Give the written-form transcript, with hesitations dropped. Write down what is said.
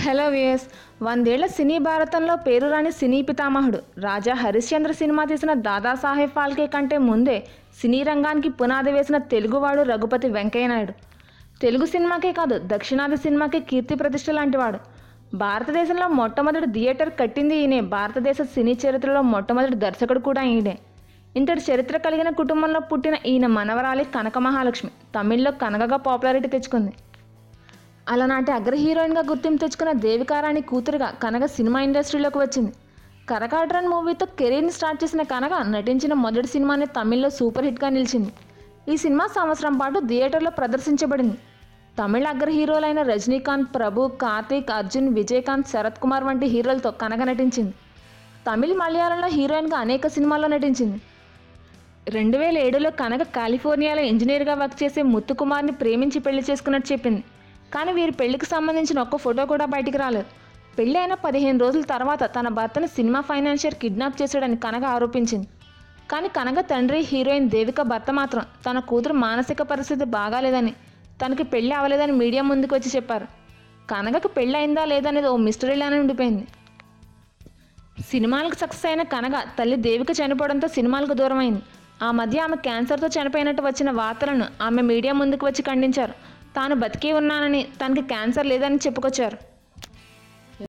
Hello వియస్ 100 ఏళ్ల సినీ భారతంలో పేరురాని సినీ పితామహుడు రాజా హరిశ్చంద్ర సినిమా తీసిన దాదాసాహెబ్ ఫాల్కే కంటే ముందే సినీ రంగానికి పునాది వేసిన తెలుగువాడు రఘుపతి వెంకయ్య నాయుడు. తెలుగు సినిమాకే కాదు దక్షిణాది సినిమాకే కీర్తి ప్రతిష్ట లాంటివాడు. భారతదేశంలో మొట్టమొదటి థియేటర్ కట్టింది ఈయనే. భారతదేశ సినీ చరిత్రలో మొట్టమొదటి దర్శకుడు కూడా ఈయనే. ఇంతటి చరిత్ర కలిగిన కుటుంబంలో పుట్టిన ఈయన మనవరాలి కనక మహాలక్ష్మి తమిళ్లో కనకగా పాపులారిటీ తెచ్చుకుంది. అలనాటి అగ్ర హీరోయిన్గా గుర్తింపు తెచ్చుకున్న దేవికారాణి కూతురుగా కనక సినిమా ఇండస్ట్రీలోకి వచ్చింది. కరకాటరన్ మూవీతో కెరీర్ని స్టార్ట్ చేసిన కనక నటించిన మొదటి సినిమానే తమిళ్లో సూపర్ హిట్గా నిలిచింది. ఈ సినిమా సంవత్సరం పాటు థియేటర్లో ప్రదర్శించబడింది. తమిళ అగ్ర హీరోలైన రజనీకాంత్, ప్రభు, కార్తీక్, అర్జున్, విజయకాంత్, శరత్ కుమార్ వంటి హీరోలతో కనక నటించింది. తమిళ్, మలయాళంలో హీరోయిన్గా అనేక సినిమాల్లో నటించింది. 2007లో కనక కాలిఫోర్నియాలో ఇంజనీర్గా వర్క్ చేసే ముత్తుకుమార్ని ప్రేమించి పెళ్లి చేసుకున్నట్టు చెప్పింది. కానీ వీరి పెళ్లికి సంబంధించిన ఒక్క ఫోటో కూడా బయటికి రాలేదు. పెళ్లి అయిన 15 రోజుల తర్వాత తన భర్తను సినిమా ఫైనాన్షియర్ కిడ్నాప్ చేశాడని కనక ఆరోపించింది. కానీ కనక తండ్రి హీరోయిన్ దేవిక భర్త మాత్రం తన కూతురు మానసిక పరిస్థితి బాగాలేదని, తనకి పెళ్లి అవ్వలేదని మీడియా ముందుకు వచ్చి చెప్పారు. కనకకు పెళ్లి అయిందా లేదనేది ఓ మిస్టరీలానే ఉండిపోయింది. సినిమాలకు సక్సెస్ అయిన కనక తల్లి దేవిక చనిపోవడంతో సినిమాలకు దూరమైంది. ఆ మధ్య ఆమె క్యాన్సర్తో చనిపోయినట్టు వచ్చిన వార్తలను ఆమె మీడియా ముందుకు వచ్చి ఖండించారు. తాను బతికే ఉన్నానని, తనకి క్యాన్సర్ లేదని చెప్పుకొచ్చారు.